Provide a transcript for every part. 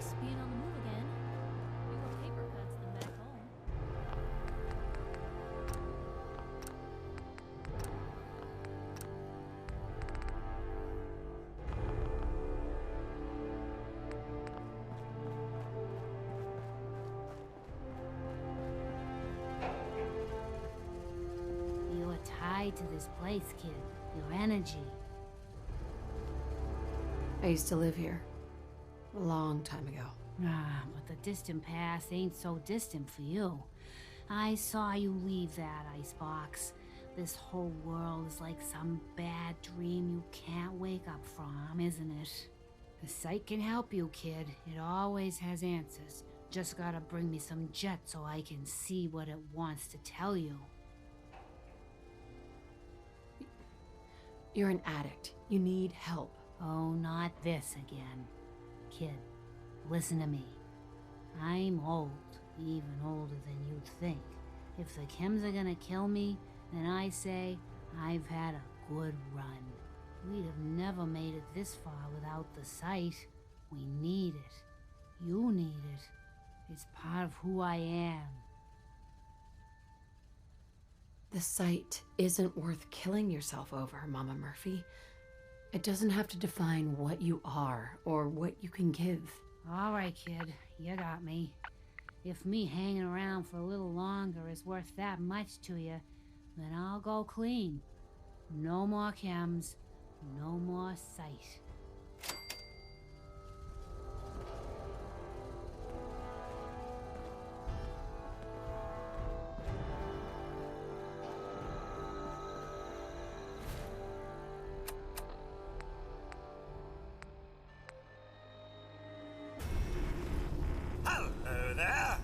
nice being on the move again. Fewer paper cuts than back home. You are tied to this place, kid. Your energy. I used to live here. A long time ago. Ah, but the distant past ain't so distant for you. I saw you leave that icebox. This whole world is like some bad dream you can't wake up from, isn't it? The sight can help you, kid. It always has answers. Just gotta bring me some jet so I can see what it wants to tell you. You're an addict. You need help. Oh, not this again. Kid, listen to me. I'm old, even older than you'd think. If the chems are gonna kill me, then I say I've had a good run. We'd have never made it this far without the sight. We need it. You need it. It's part of who I am. The sight isn't worth killing yourself over, Mama Murphy. It doesn't have to define what you are or what you can give. All right, kid, you got me. If me hanging around for a little longer is worth that much to you, then I'll go clean. No more chems, no more sight. Hello there.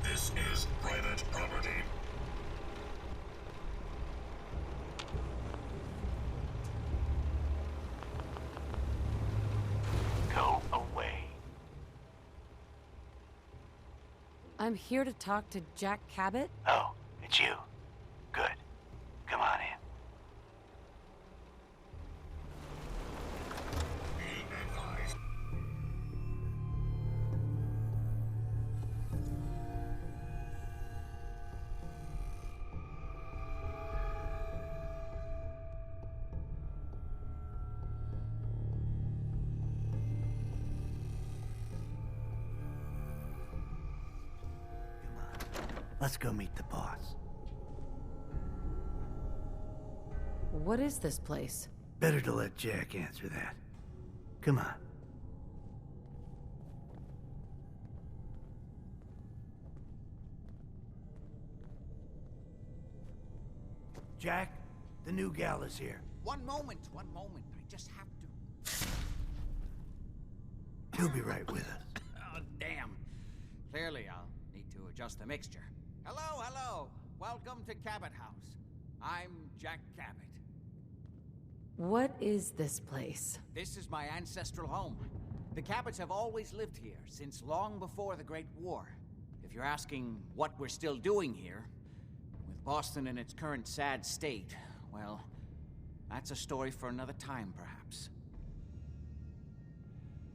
This is private property. Go away. I'm here to talk to Jack Cabot. Oh, it's you. Good. Come on in. Be advised. Come on. Let's go meet the boss. What is this place? Better to let Jack answer that. Come on. Jack, the new gal is here. One moment. I just have to. He'll be right with us. Oh, damn. Clearly, I'll need to adjust the mixture. Hello. Welcome to Cabot House. I'm Jack Cabot. What is this place? This is my ancestral home. The Cabots have always lived here, since long before the Great War. If you're asking what we're still doing here, with Boston in its current sad state, well, that's a story for another time, perhaps.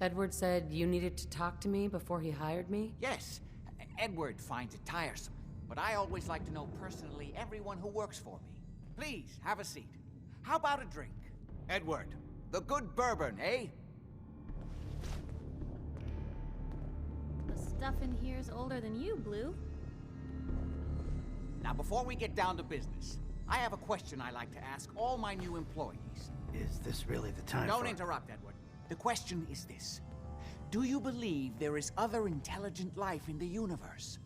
Edward said you needed to talk to me before he hired me? Yes, Edward finds it tiresome, but I always like to know personally everyone who works for me. Please, have a seat. How about a drink? Edward, the good bourbon, eh? The stuff in here's older than you, Blue. Now, before we get down to business, I have a question I like to ask all my new employees. Is this really the time Don't for... interrupt, Edward. The question is this. Do you believe there is other intelligent life in the universe?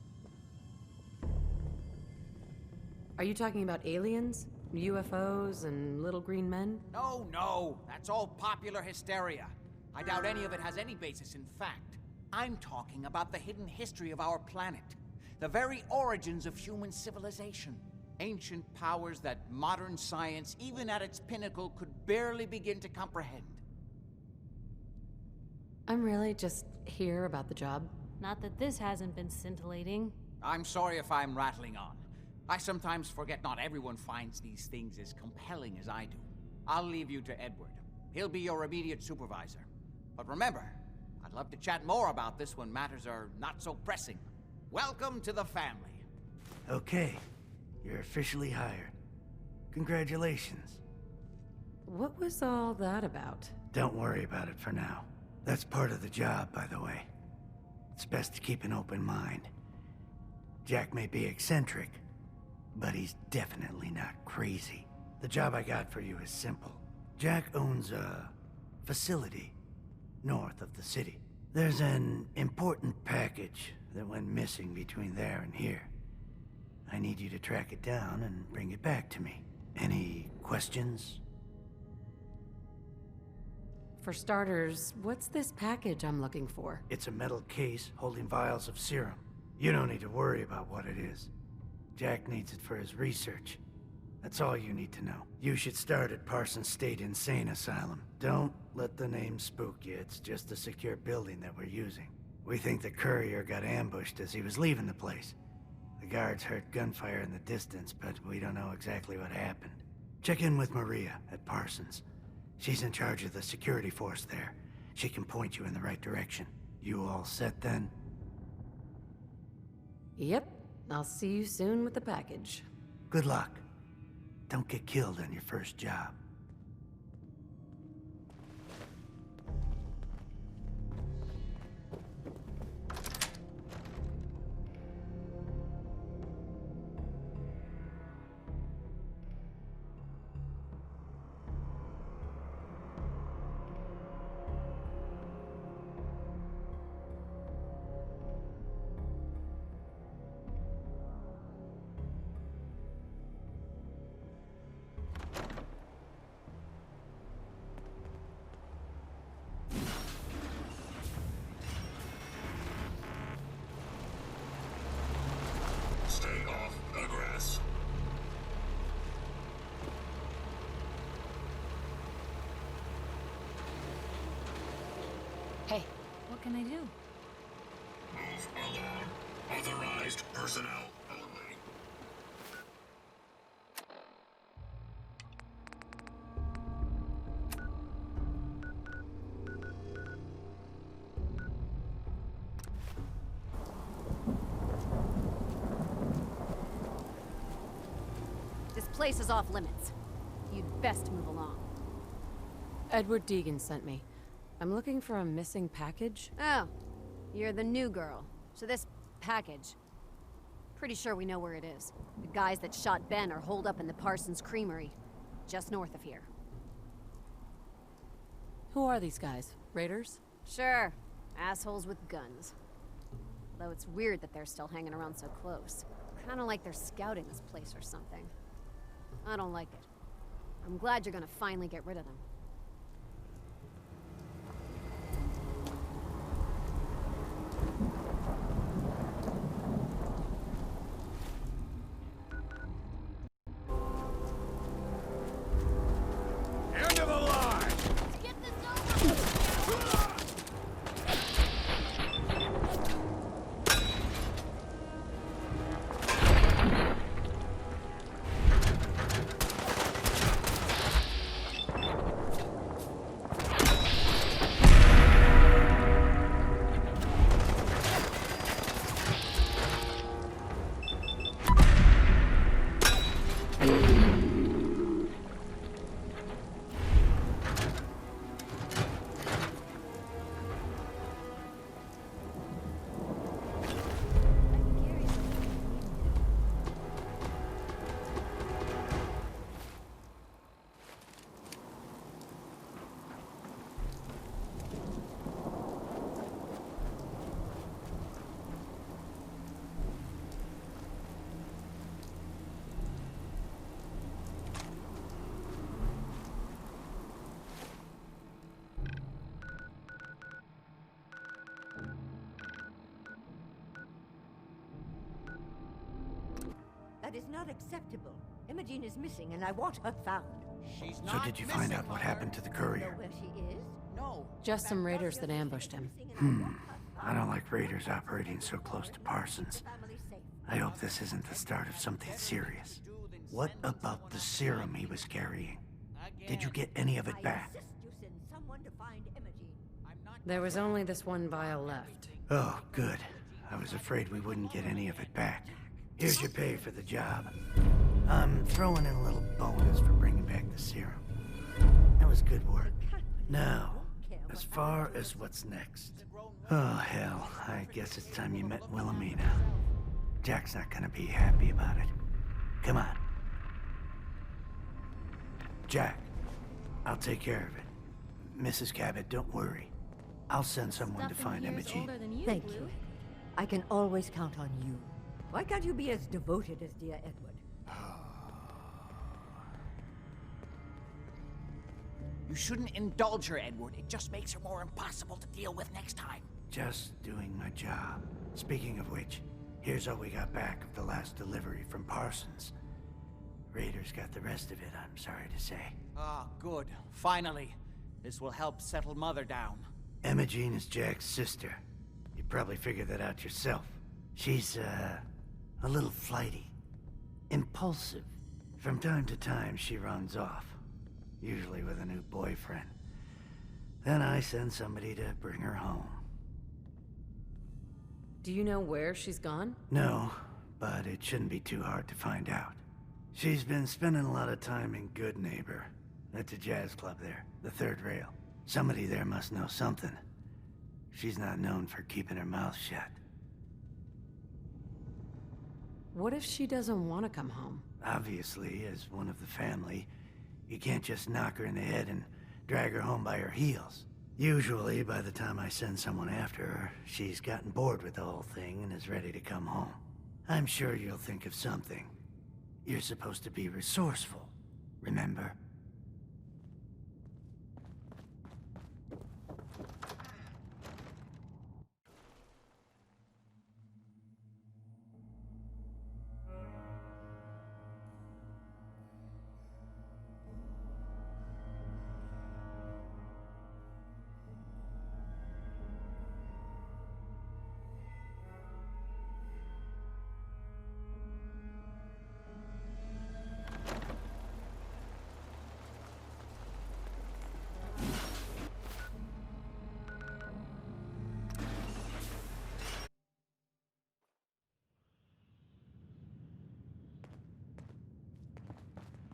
Are you talking about aliens? UFOs and little green men? No. That's all popular hysteria. I doubt any of it has any basis in fact. I'm talking about the hidden history of our planet. The very origins of human civilization. Ancient powers that modern science, even at its pinnacle, could barely begin to comprehend. I'm really just here about the job. Not that this hasn't been scintillating. I'm sorry if I'm rattling on. I sometimes forget not everyone finds these things as compelling as I do. I'll leave you to Edward. He'll be your immediate supervisor. But remember, I'd love to chat more about this when matters are not so pressing. Welcome to the family. Okay, you're officially hired. Congratulations. What was all that about? Don't worry about it for now. That's part of the job, by the way. It's best to keep an open mind. Jack may be eccentric, but he's definitely not crazy. The job I got for you is simple. Jack owns a facility north of the city. There's an important package that went missing between there and here. I need you to track it down and bring it back to me. Any questions? For starters, what's this package I'm looking for? It's a metal case holding vials of serum. You don't need to worry about what it is. Jack needs it for his research. That's all you need to know. You should start at Parsons State Insane Asylum. Don't let the name spook you. It's just a secure building that we're using. We think the courier got ambushed as he was leaving the place. The guards heard gunfire in the distance, but we don't know exactly what happened. Check in with Maria at Parsons. She's in charge of the security force there. She can point you in the right direction. You all set then? Yep. I'll see you soon with the package. Good luck. Don't get killed on your first job. Stay off the grass. Hey, what can I do? Move along. Authorized personnel only. This place is off limits. You'd best move along. Edward Deegan sent me. I'm looking for a missing package. Oh, you're the new girl. So this package... Pretty sure we know where it is. The guys that shot Ben are holed up in the Parsons Creamery, just north of here. Who are these guys? Raiders? Sure, assholes with guns. Though it's weird that they're still hanging around so close. Kinda like they're scouting this place or something. I don't like it. I'm glad you're gonna finally get rid of them. End of the line! Get this over with! That is not acceptable. Imogen is missing, and I want her found. She's So not did you find missing, out what Mother. happened to the Know courier? where she is? No. Just some raiders that ambushed him. I don't like raiders operating so close to Parsons. I hope this isn't the start of something serious. What about the serum he was carrying? Did you get any of it back? to find Imogene. I'm not. There was only this one vial left. Oh, good. I was afraid we wouldn't get any of it back. Here's your pay for the job. I'm throwing in a little bonus for bringing back the serum. That was good work. Now, as far as what's next. Oh, hell. I guess it's time you met Wilhelmina. Jack's not gonna be happy about it. Come on. Jack, I'll take care of it. Mrs. Cabot, don't worry. I'll send someone to find Imogene. Thank you. I can always count on you. Why can't you be as devoted as dear Edward? You shouldn't indulge her, Edward. It just makes her more impossible to deal with next time. Just doing my job. Speaking of which, here's all we got back of the last delivery from Parsons. Raiders got the rest of it, I'm sorry to say. Ah, good. Finally. This will help settle Mother down. Imogene is Jack's sister. You probably figured that out yourself. She's, a little flighty. Impulsive. From time to time, she runs off. Usually with a new boyfriend. Then I send somebody to bring her home. Do you know where she's gone? No, but it shouldn't be too hard to find out. She's been spending a lot of time in Good Neighbor. That's a jazz club there, the third rail. Somebody there must know something. She's not known for keeping her mouth shut. What if she doesn't want to come home? Obviously, as one of the family, you can't just knock her in the head and drag her home by her heels. Usually, by the time I send someone after her, she's gotten bored with the whole thing and is ready to come home. I'm sure you'll think of something. You're supposed to be resourceful, remember?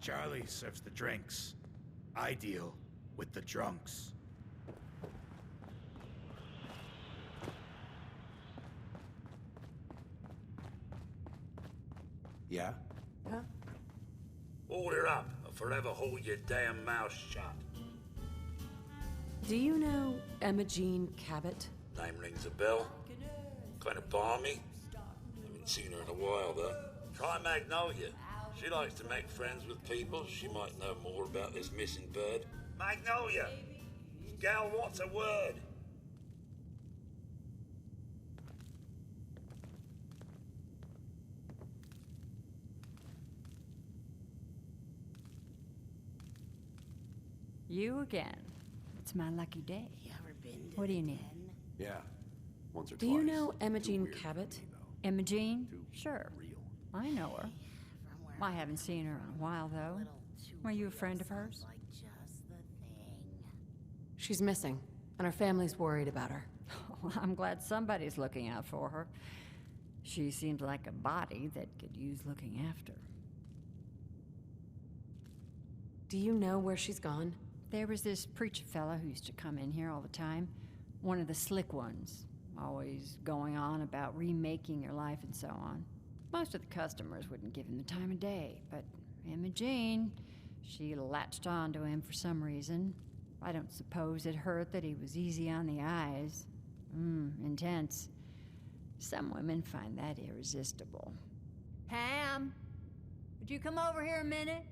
Charlie serves the drinks. I deal with the drunks. Yeah? Huh? Order up, or forever hold your damn mouth shut. Do you know Imogene Cabot? Name rings a bell. Kind of balmy. Haven't seen her in a while, though. Try Magnolia. She likes to make friends with people. She might know more about this missing bird. Magnolia! Gal wants a word. You again. It's my lucky day. What do you need? Yeah, once or Do twice. you know Too Imogene weird for Cabot? me, though. Imogene? Too Sure. real. I know her. I haven't seen her in a while, though. Were you a friend of hers? She's missing, and her family's worried about her. Well, I'm glad somebody's looking out for her. She seems like a body that could use looking after. Do you know where she's gone? There was this preacher fella who used to come in here all the time. One of the slick ones. Always going on about remaking your life and so on. Most of the customers wouldn't give him the time of day, but Imogene, she latched on to him for some reason. I don't suppose it hurt that he was easy on the eyes. Intense. Some women find that irresistible. Pam, would you come over here a minute?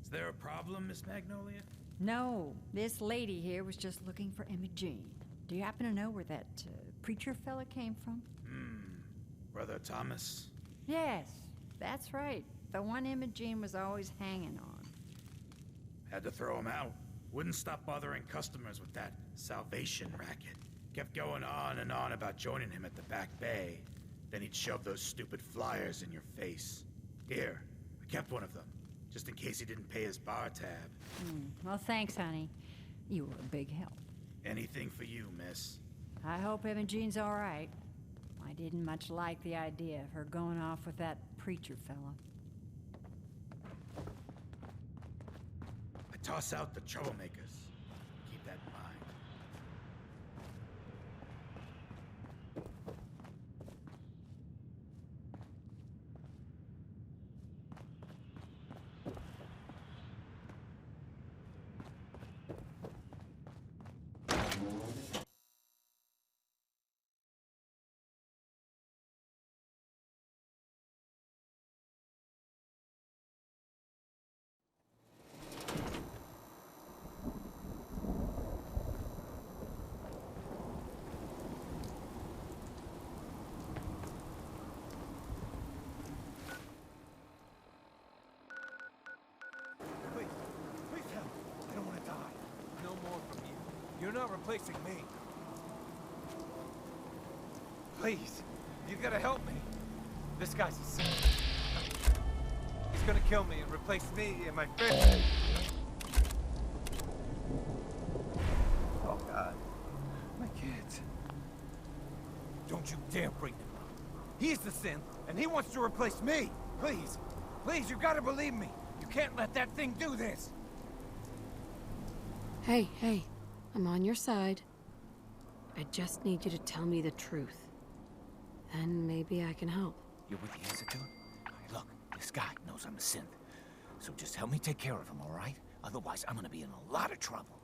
Is there a problem, Miss Magnolia? No, this lady here was just looking for Imogene. Do you happen to know where that preacher fella came from? Brother Thomas? Yes, that's right. The one Imogene was always hanging on. Had to throw him out. Wouldn't stop bothering customers with that salvation racket. Kept going on and on about joining him at the back bay. Then he'd shove those stupid flyers in your face. Here, I kept one of them, just in case he didn't pay his bar tab. Well, thanks, honey. You were a big help. Anything for you, miss. I hope Imogene's all right. I didn't much like the idea of her going off with that preacher fella. I toss out the troublemakers. Keep that in mind. Please help. I don't want to die. No more from you. You're not replacing me. Please, you gotta help me. This guy's a sin. He's gonna kill me and replace me and my family. Oh God, my kids. Don't you dare bring them up. He's the sin, and he wants to replace me. Please, please, you gotta believe me. You can't let that thing do this. Hey, I'm on your side. I just need you to tell me the truth. Then maybe I can help. You're with the Institute? All right, look, this guy knows I'm a synth. So just help me take care of him, all right? Otherwise, I'm gonna be in a lot of trouble.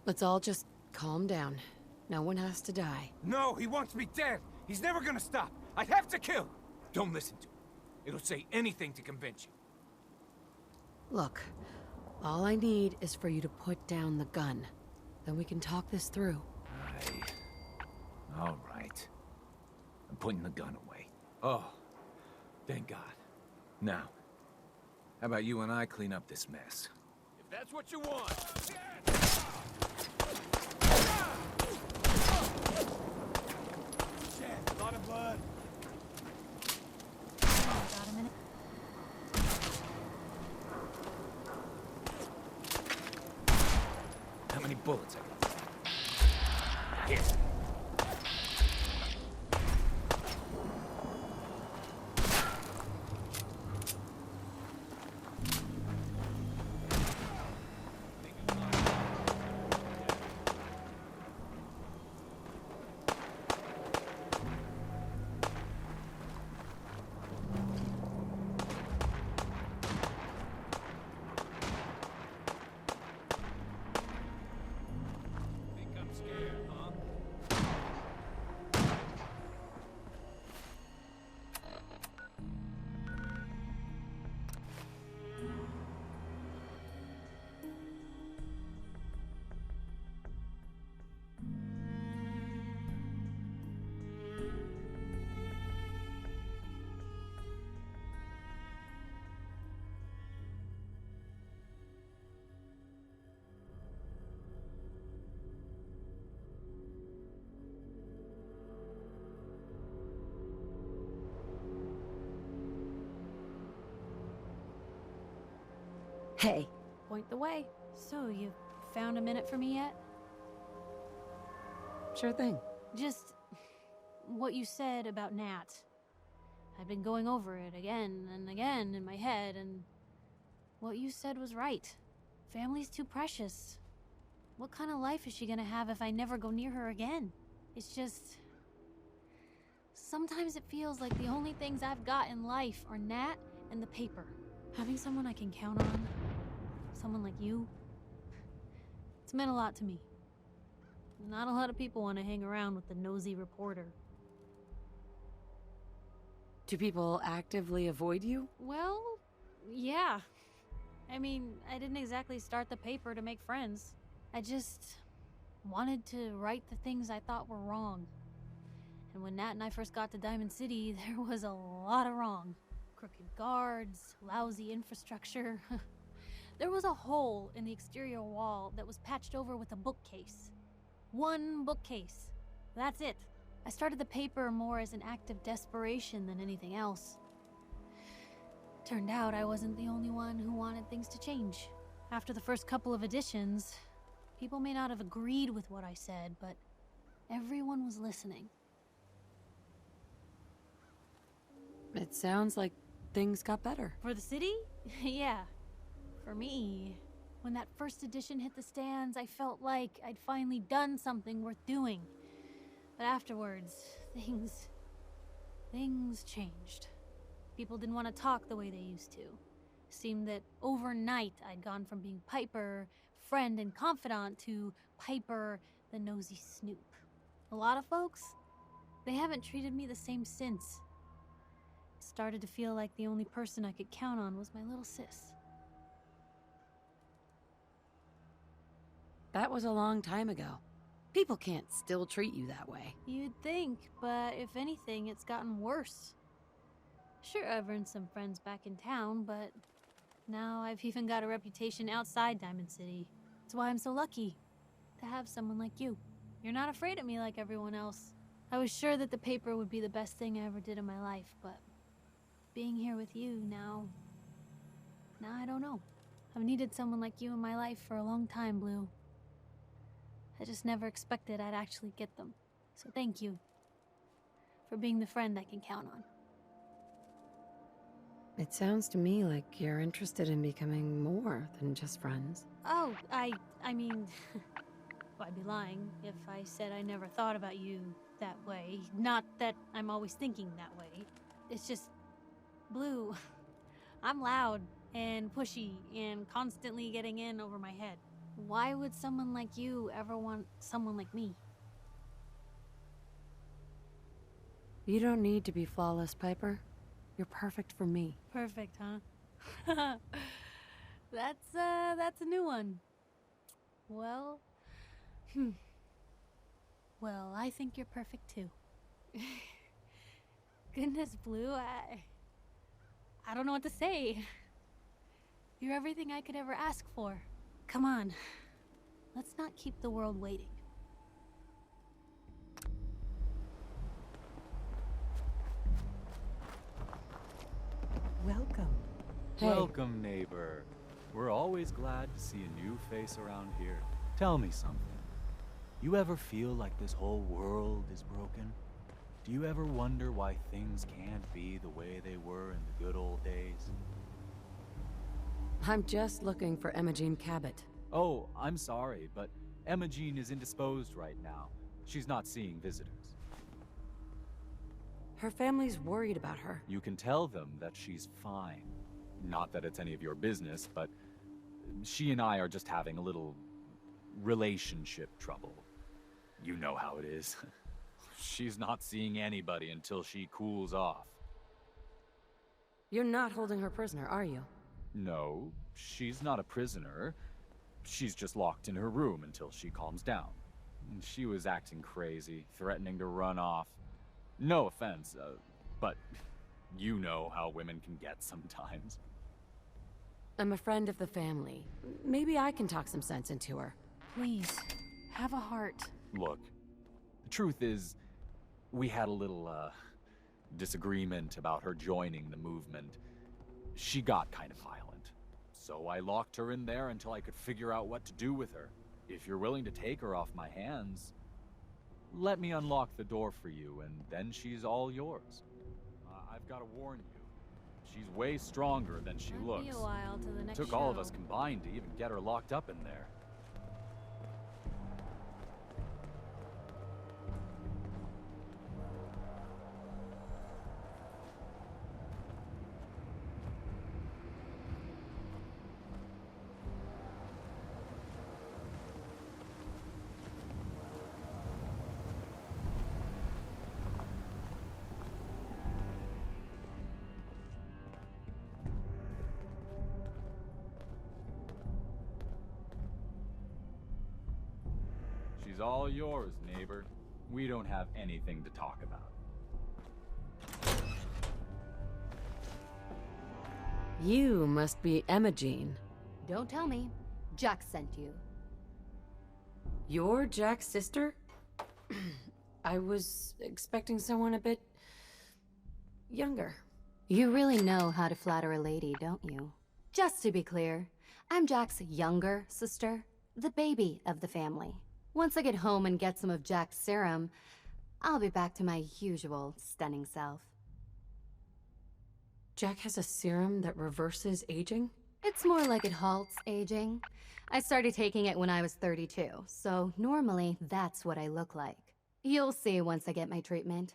Let's all just calm down. No one has to die. No, he wants me dead. He's never gonna stop. I have to kill. Don't listen to him. It'll say anything to convince you. Look, all I need is for you to put down the gun. Then we can talk this through. All right. I'm putting the gun away. Oh, thank God. Now, how about you and I clean up this mess? If that's what you want. Shit, a lot of blood. Got a minute? How many bullets I got? Here. Hey. Point the way. So, you found a minute for me yet? Sure thing. Just what you said about Nat. I've been going over it again and again in my head, and what you said was right. Family's too precious. What kind of life is she gonna have if I never go near her again? It's just... sometimes it feels like the only things I've got in life are Nat and the paper. Having someone I can count on, someone like you, it's meant a lot to me. Not a lot of people want to hang around with the nosy reporter. Do people actively avoid you? Well, yeah. I mean, I didn't exactly start the paper to make friends. I just wanted to right the things I thought were wrong. And when Nat and I first got to Diamond City, there was a lot of wrong. Crooked guards, lousy infrastructure. There was a hole in the exterior wall that was patched over with a bookcase. One bookcase. That's it. I started the paper more as an act of desperation than anything else. Turned out I wasn't the only one who wanted things to change. After the first couple of editions, people may not have agreed with what I said, but everyone was listening. It sounds like things got better. For the city? Yeah. For me, when that first edition hit the stands, I felt like I'd finally done something worth doing. But afterwards, things changed. People didn't want to talk the way they used to. Seemed that overnight I'd gone from being Piper, friend and confidant, to Piper, the nosy snoop. A lot of folks, they haven't treated me the same since. It started to feel like the only person I could count on was my little sis. That was a long time ago. People can't still treat you that way. You'd think, but if anything, it's gotten worse. Sure, I've earned some friends back in town, but now I've even got a reputation outside Diamond City. That's why I'm so lucky to have someone like you. You're not afraid of me like everyone else. I was sure that the paper would be the best thing I ever did in my life, but being here with you now I don't know. I've needed someone like you in my life for a long time, Blue. I just never expected I'd actually get them. So thank you for being the friend I can count on. It sounds to me like you're interested in becoming more than just friends. Oh, I mean, well, I'd be lying if I said I never thought about you that way. Not that I'm always thinking that way. It's just, Blue, I'm loud and pushy and constantly getting in over my head. Why would someone like you ever want someone like me? You don't need to be flawless, Piper. You're perfect for me. Perfect, huh? That's a new one. Well, well, I think you're perfect too. Goodness, Blue, I don't know what to say. You're everything I could ever ask for. Come on, let's not keep the world waiting. Welcome. Hey. Welcome, neighbor. We're always glad to see a new face around here. Tell me something. You ever feel like this whole world is broken? Do you ever wonder why things can't be the way they were in the good old days? I'm just looking for Imogen Cabot. Oh, I'm sorry, but Emma Jean is indisposed right now. She's not seeing visitors. Her family's worried about her. You can tell them that she's fine. Not that it's any of your business, but she and I are just having a little relationship trouble. You know how it is. She's not seeing anybody until she cools off. You're not holding her prisoner, are you? No, she's not a prisoner. She's just locked in her room until she calms down. She was acting crazy, threatening to run off. No offense, but you know how women can get sometimes. I'm a friend of the family. Maybe I can talk some sense into her. Please, have a heart. Look, the truth is, we had a little, disagreement about her joining the movement. She got kind of violent. So I locked her in there until I could figure out what to do with her. If you're willing to take her off my hands, let me unlock the door for you, and then she's all yours. I've got to warn you, she's way stronger than she looks. Might be a while to the next Took all of us combined to even get her locked up in there. She's all yours, neighbor. We don't have anything to talk about. You must be Imogen. Don't tell me. Jack sent you. You're Jack's sister? I was expecting someone a bit younger. You really know how to flatter a lady, don't you? Just to be clear, I'm Jack's younger sister, the baby of the family. Once I get home and get some of Jack's serum, I'll be back to my usual stunning self. Jack has a serum that reverses aging? It's more like it halts aging. I started taking it when I was 32, so normally that's what I look like. You'll see once I get my treatment.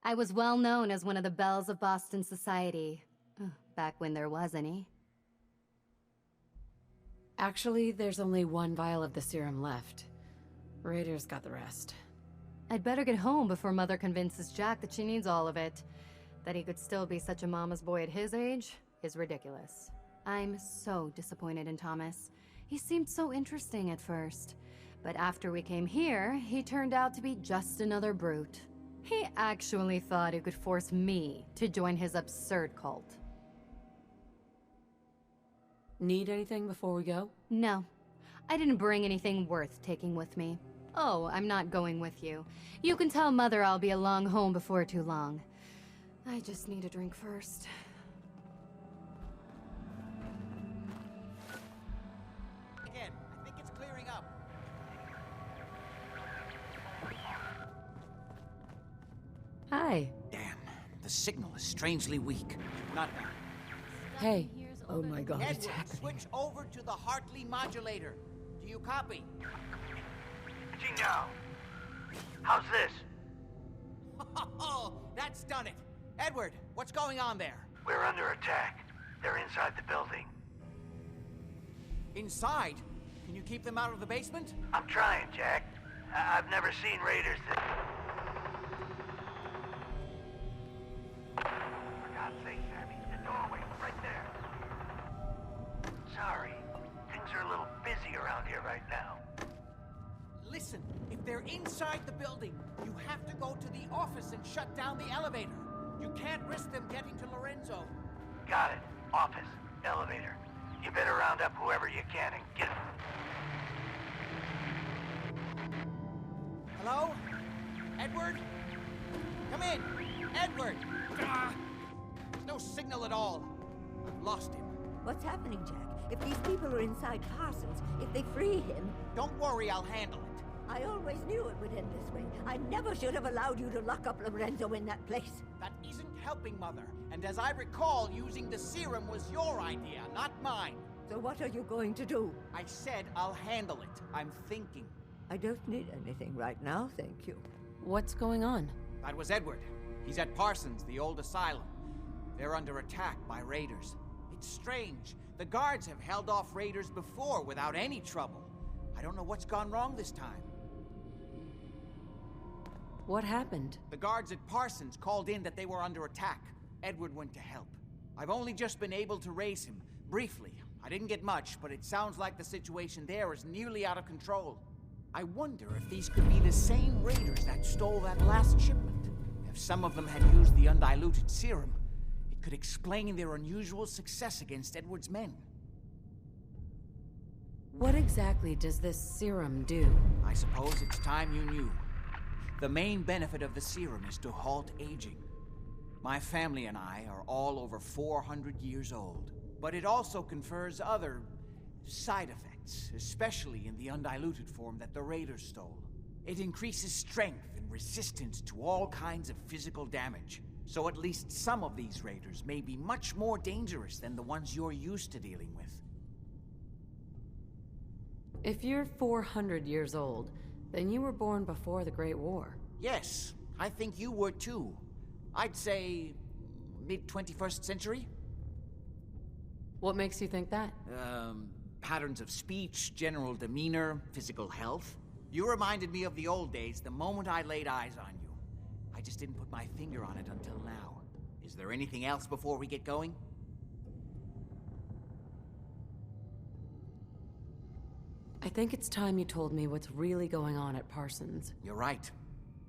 I was well known as one of the belles of Boston society, back when there was any. Actually, there's only one vial of the serum left. Raiders got the rest. I'd better get home before Mother convinces Jack that she needs all of it. That he could still be such a mama's boy at his age is ridiculous. I'm so disappointed in Thomas. He seemed so interesting at first, but after we came here, he turned out to be just another brute. He actually thought he could force me to join his absurd cult. Need anything before we go? No. I didn't bring anything worth taking with me. Oh, I'm not going with you. You can tell Mother I'll be along home before too long. I just need a drink first. Again, I think it's clearing up. Hi. Damn, the signal is strangely weak. Not now. Hey. Oh my God, it's Edward, happening. switch over to the Hartley modulator. Do you copy? Gino, how's this? Oh, that's done it. Edward, what's going on there? We're under attack. They're inside the building. Inside? Can you keep them out of the basement? I'm trying, Jack. I've never seen raiders that... For God's sake, Sammy, the doorway, right there. Sorry, things are a little busy around here right now. Listen, if they're inside the building, you have to go to the office and shut down the elevator. You can't risk them getting to Lorenzo. Got it. Office, elevator. You better round up whoever you can and get them. Hello? Edward? Come in! Edward! Ah! There's no signal at all. I've lost him. What's happening, Jack? If these people are inside Parsons, if they free him... Don't worry, I'll handle it. I always knew it would end this way. I never should have allowed you to lock up Lorenzo in that place. That isn't helping, Mother. And as I recall, using the serum was your idea, not mine. So what are you going to do? I said I'll handle it. I'm thinking. I don't need anything right now, thank you. What's going on? That was Edward. He's at Parsons, the old asylum. They're under attack by raiders. It's strange. The guards have held off raiders before without any trouble. I don't know what's gone wrong this time. What happened? The guards at Parsons called in that they were under attack. Edward went to help. I've only just been able to raise him, briefly. I didn't get much, but it sounds like the situation there is nearly out of control. I wonder if these could be the same raiders that stole that last shipment. If some of them had used the undiluted serum, it could explain their unusual success against Edward's men. What exactly does this serum do? I suppose it's time you knew. The main benefit of the serum is to halt aging. My family and I are all over 400 years old. But it also confers other side effects, especially in the undiluted form that the raiders stole. It increases strength and resistance to all kinds of physical damage. So at least some of these raiders may be much more dangerous than the ones you're used to dealing with. If you're 400 years old, then you were born before the Great War. Yes, I think you were too. I'd say mid-21st century? What makes you think that? Patterns of speech, general demeanor, physical health. You reminded me of the old days the moment I laid eyes on you. I just didn't put my finger on it until now. Is there anything else before we get going? I think it's time you told me what's really going on at Parsons. You're right.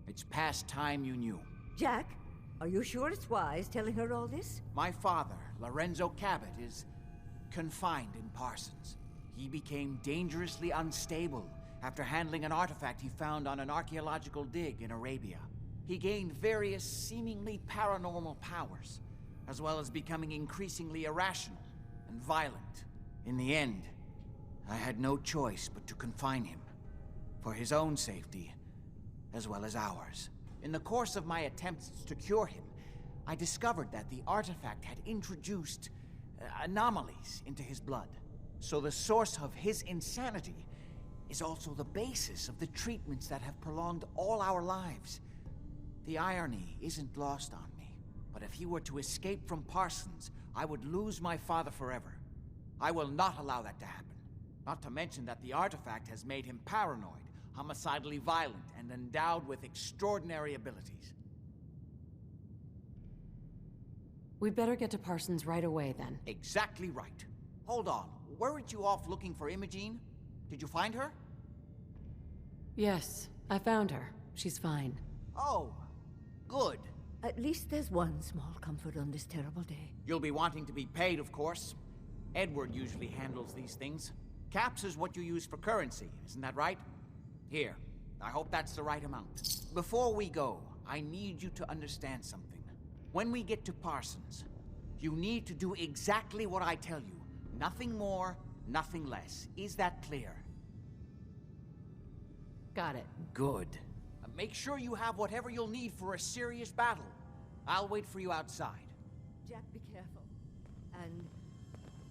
It's past time you knew. Jack, are you sure it's wise telling her all this? My father, Lorenzo Cabot, is confined in Parsons. He became dangerously unstable after handling an artifact he found on an archaeological dig in Arabia. He gained various seemingly paranormal powers, as well as becoming increasingly irrational and violent. In the end, I had no choice but to confine him, for his own safety, as well as ours. In the course of my attempts to cure him, I discovered that the artifact had introduced anomalies into his blood. So the source of his insanity is also the basis of the treatments that have prolonged all our lives. The irony isn't lost on me, but if he were to escape from Parsons, I would lose my father forever. I will not allow that to happen. Not to mention that the artifact has made him paranoid, homicidally violent, and endowed with extraordinary abilities. We'd better get to Parsons right away, then. Exactly right. Hold on. Weren't you off looking for Imogene? Did you find her? Yes, I found her. She's fine. Oh, good. At least there's one small comfort on this terrible day. You'll be wanting to be paid, of course. Edward usually handles these things. Caps is what you use for currency, isn't that right? Here, I hope that's the right amount. Before we go, I need you to understand something. When we get to Parsons, you need to do exactly what I tell you. Nothing more, nothing less. Is that clear? Got it. Good. Make sure you have whatever you'll need for a serious battle. I'll wait for you outside. Jack, be careful. And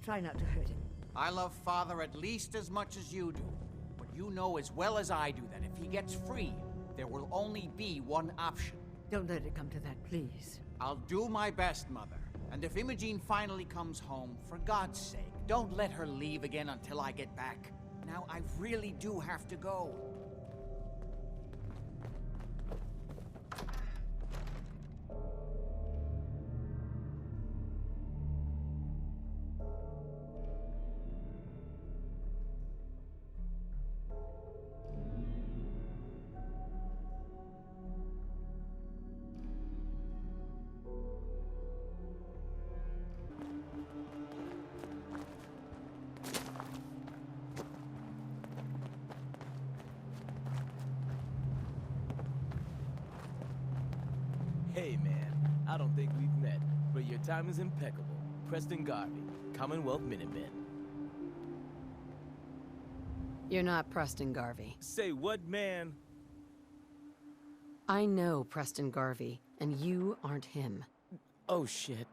try not to hurt him. I love Father at least as much as you do. But you know as well as I do that if he gets free, there will only be one option. Don't let it come to that, please. I'll do my best, Mother. And if Imogene finally comes home, for God's sake, don't let her leave again until I get back. Now, I really do have to go. Hey man, I don't think we've met, but your time is impeccable. Preston Garvey, Commonwealth Minutemen. You're not Preston Garvey. Say what, man? I know Preston Garvey, and you aren't him. Oh shit.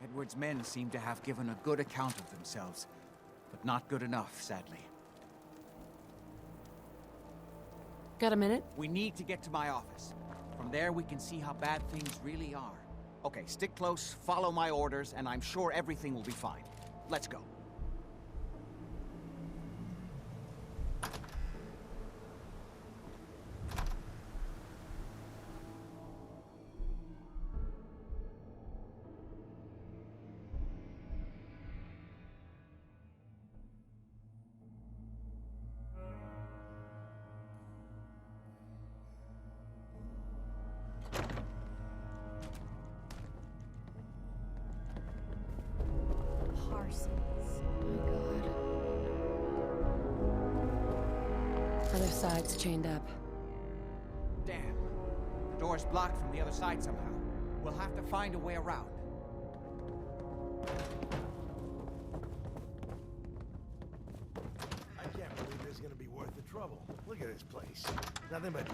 Edward's men seem to have given a good account of themselves, but not good enough, sadly. Got a minute? We need to get to my office. From there, we can see how bad things really are. Okay, stick close, follow my orders, and I'm sure everything will be fine. Let's go. Parsons. Oh god. Other side's chained up. Damn. The door's blocked from the other side somehow. We'll have to find a way around. I can't believe this is gonna be worth the trouble. Look at this place. Nothing but...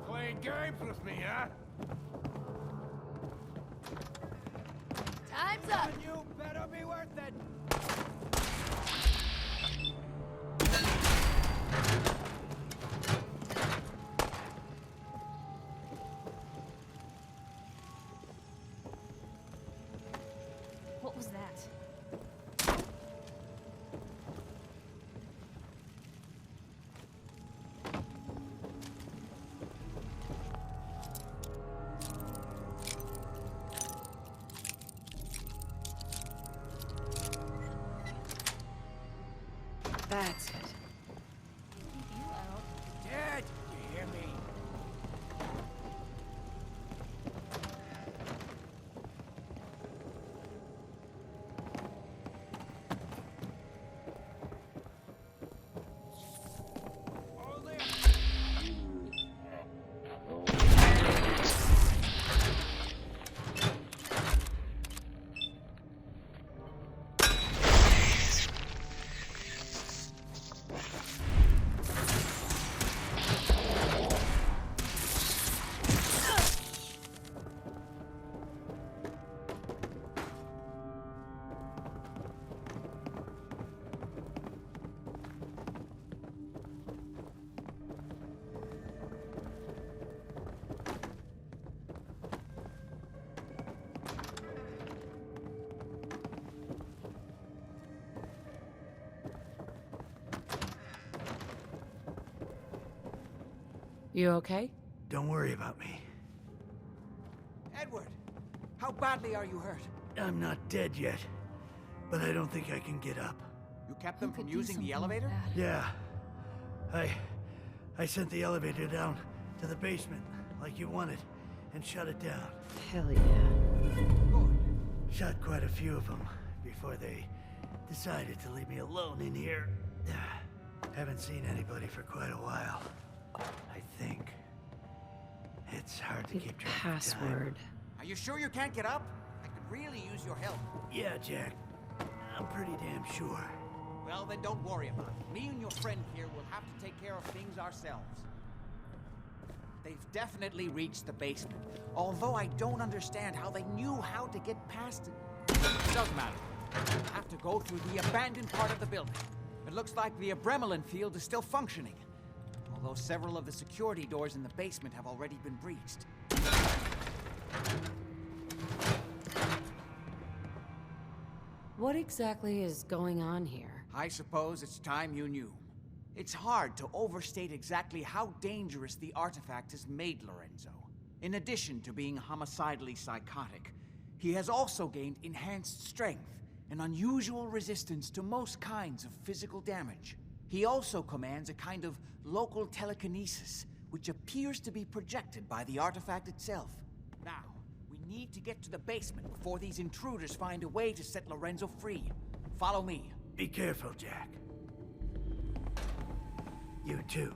Playing games with me, huh? Time's up! You better be worth it! What was that? That's it. Keep you out. Dad, you hear me? You okay? Don't worry about me. Edward, how badly are you hurt? I'm not dead yet, but I don't think I can get up. You kept them from using the elevator? Yeah. I sent the elevator down to the basement, like you wanted, and shut it down. Hell yeah. Good. Shot quite a few of them before they decided to leave me alone in here. Haven't seen anybody for quite a while. I think. It's hard to keep track of time. Password. Are you sure you can't get up? I could really use your help. Yeah, Jack. I'm pretty damn sure. Well, then don't worry about it. Me and your friend here will have to take care of things ourselves. They've definitely reached the basement, although I don't understand how they knew how to get past it. Doesn't matter. We'll have to go through the abandoned part of the building. It looks like the Abremelin field is still functioning, although several of the security doors in the basement have already been breached. What exactly is going on here? I suppose it's time you knew. It's hard to overstate exactly how dangerous the artifact has made Lorenzo. In addition to being homicidally psychotic, he has also gained enhanced strength and unusual resistance to most kinds of physical damage. He also commands a kind of local telekinesis, which appears to be projected by the artifact itself. Now, we need to get to the basement before these intruders find a way to set Lorenzo free. Follow me. Be careful, Jack. You too.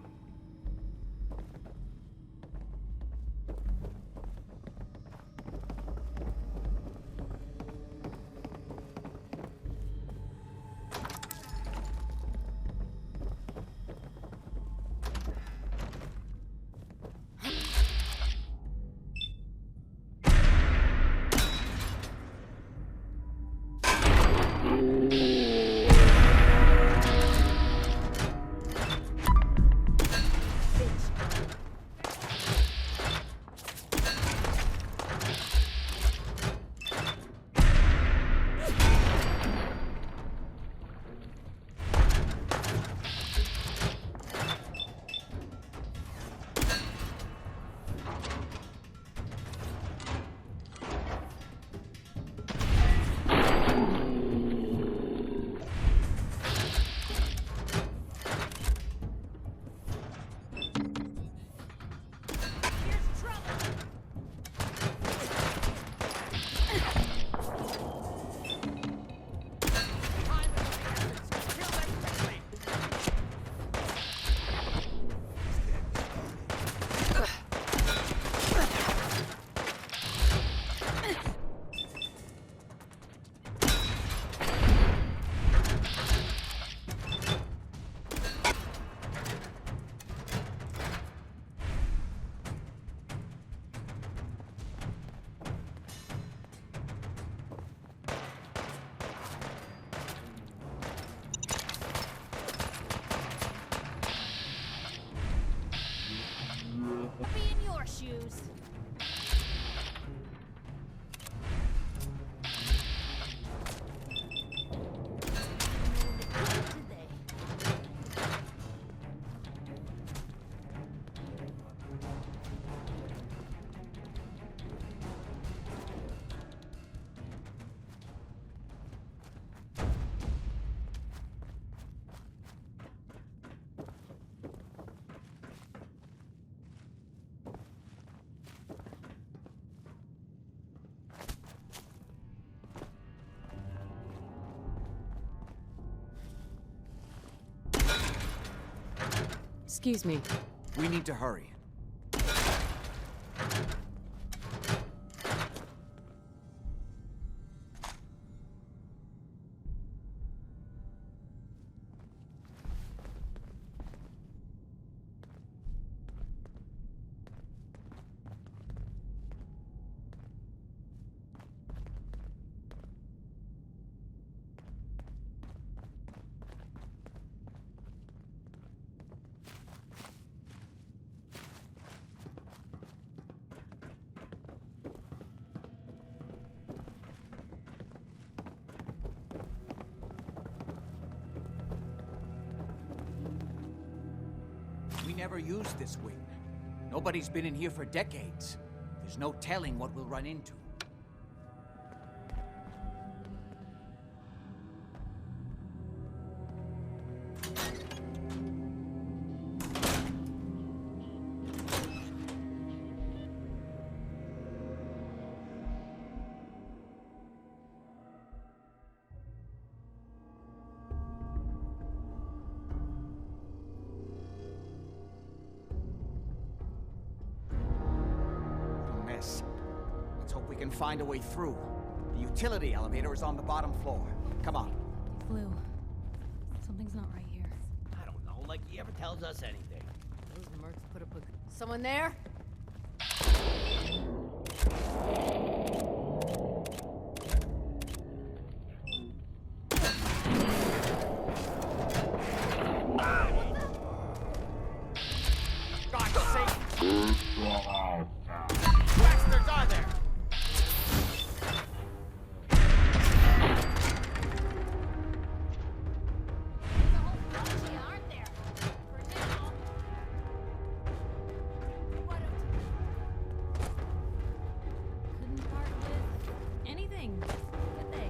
Excuse me. We need to hurry. We never used this wing. Nobody's been in here for decades. There's no telling what we'll run into. Let's hope we can find a way through. The utility elevator is on the bottom floor. Come on. Blue, something's not right here. I don't know, like he ever tells us anything. Those mercs put up a... Someone there? God's sake! Bastards are there! Couldn't part with anything, could they?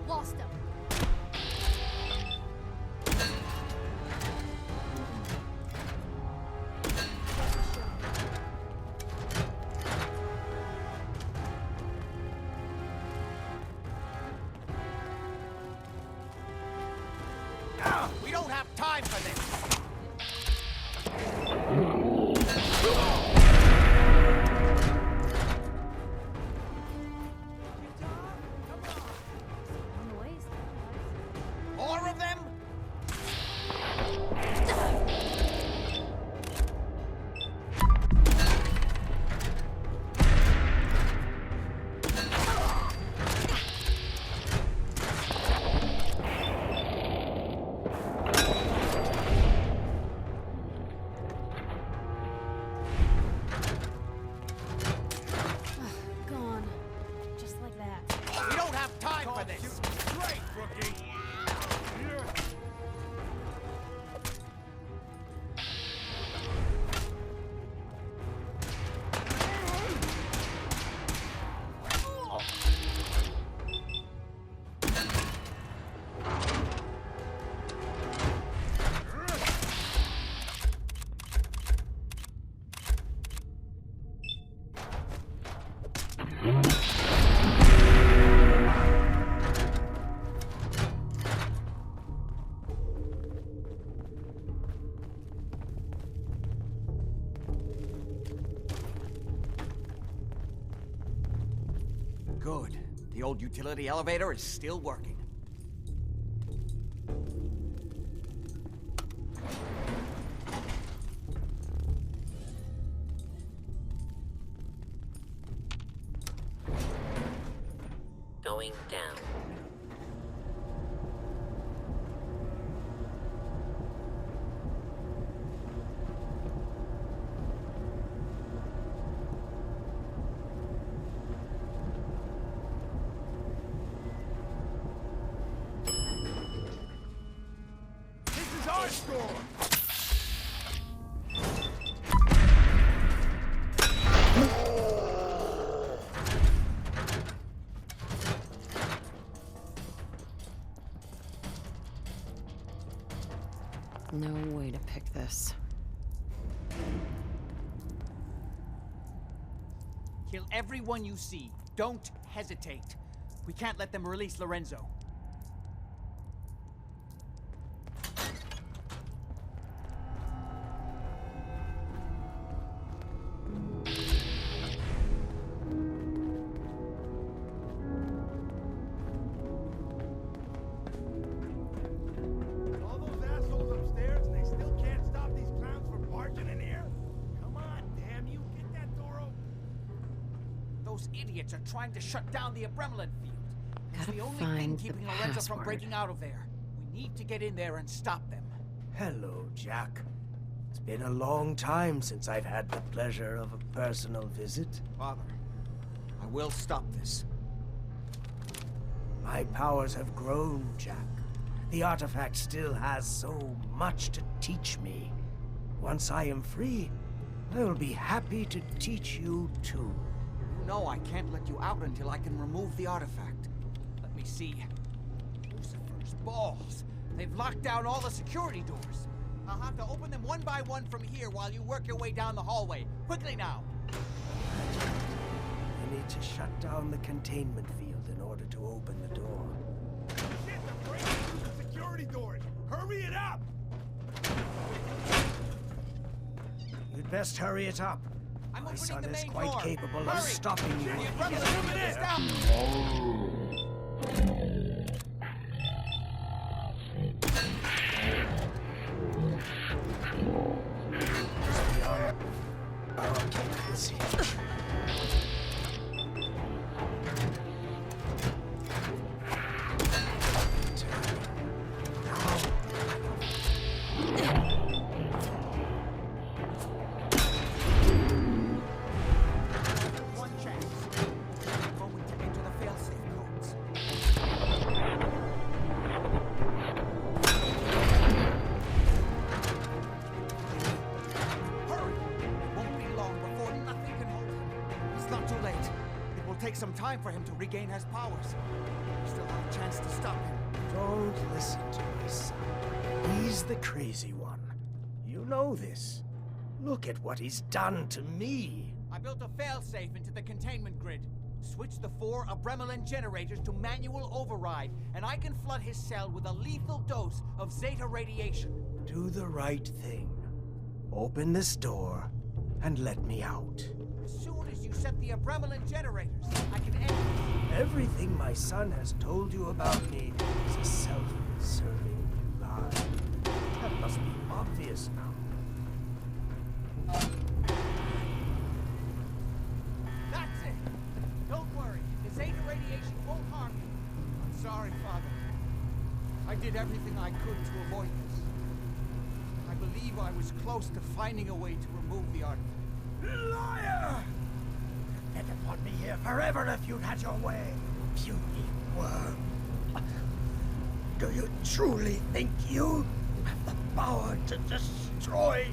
Lost him. We don't have time for this! On the ways. More of them? Gone. Just like that. We don't have time for this! Great, rookie! Good. The old utility elevator is still working. Don't going down. This is our store! No way to pick this. Kill everyone you see. Don't hesitate. We can't let them release Lorenzo. All those assholes upstairs and they still can't stop these clowns from barging in here? Come on, damn you, get that door open. Those idiots are trying to shut down the Abremlin field. It's Gotta the only thing find the keeping Lorenzo from password. breaking out of there. We need to get in there and stop them. Hello, Jack. It's been a long time since I've had the pleasure of a personal visit. Father, I will stop this. My powers have grown, Jack. The artifact still has so much to teach me. Once I am free, I will be happy to teach you too. You know I can't let you out until I can remove the artifact. Let me see. Lucifer's balls. They've locked down all the security doors. I'll have to open them one by one from here while you work your way down the hallway. Quickly now! I need to shut down the containment field in order to open the door. Shit, they're breaking through the security doors! Hurry it up! You'd best hurry it up. I'm My opening son the is main quite door. capable of Hurry! stopping you. The if he Abremlin gets unit is there. down! Let's see. One chance. Moment to enter the failsafe codes. Hurry! It won't be long before nothing can hold him. It's not too late. It will take some time for him to regain his powers. We still have a chance to stop him. Don't listen to my son. He's the crazy one. You know this. Look at what he's done to me. I built a failsafe into the containment grid. Switch the 4 Abremlin generators to manual override, and I can flood his cell with a lethal dose of Zeta radiation. Do the right thing. Open this door and let me out. As soon as you set the Abremlin generators, I can end Everything my son has told you about me is a self-serving lie. That must be obvious now. That's it! Don't worry, the Zeta radiation won't harm you. I'm sorry, Father. I did everything I could to avoid this. I believe I was close to finding a way to remove the artifact. Liar! You'd put me here forever if you'd had your way, puny worm. Do you truly think you have the power to destroy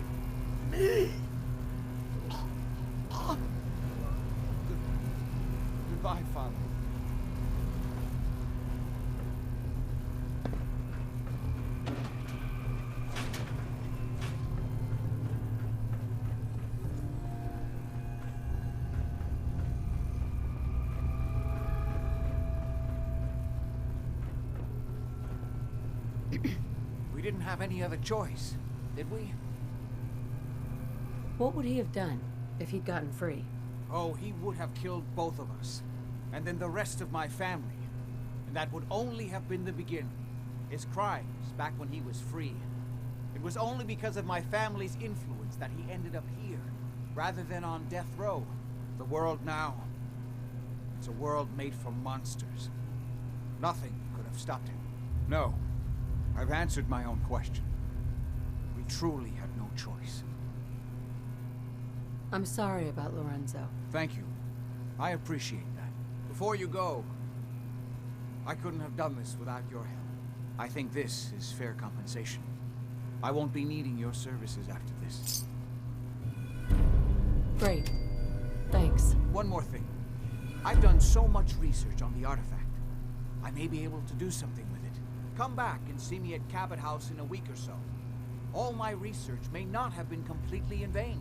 me? Goodbye, Father. We didn't have any other choice, did we? What would he have done if he'd gotten free? Oh, he would have killed both of us. And then the rest of my family. And that would only have been the beginning. His crimes back when he was free. It was only because of my family's influence that he ended up here, rather than on death row. The world now, it's a world made for monsters. Nothing could have stopped him. No. I've answered my own question. We truly had no choice. I'm sorry about Lorenzo. Thank you. I appreciate that. Before you go, I couldn't have done this without your help. I think this is fair compensation. I won't be needing your services after this. Great. Thanks. One more thing. I've done so much research on the artifact. I may be able to do something with it. Come back and see me at Cabot House in a week or so. All my research may not have been completely in vain.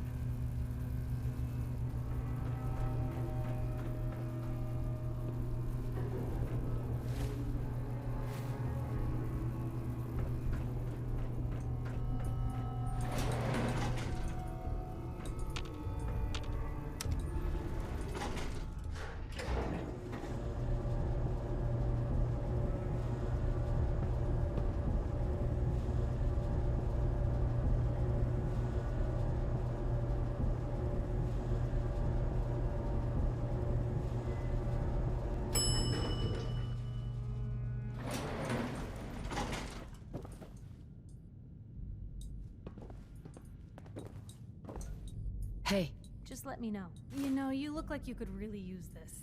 Hey. Just let me know. You know, you look like you could really use this.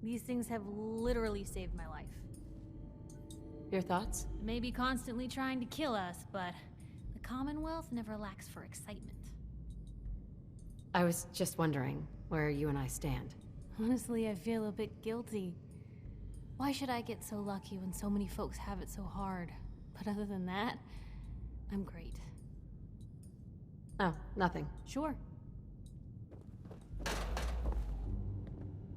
These things have literally saved my life. Your thoughts? Maybe constantly trying to kill us, but the Commonwealth never lacks for excitement. I was just wondering where you and I stand. Honestly, I feel a bit guilty. Why should I get so lucky when so many folks have it so hard? But other than that, I'm great. Oh, nothing. Sure.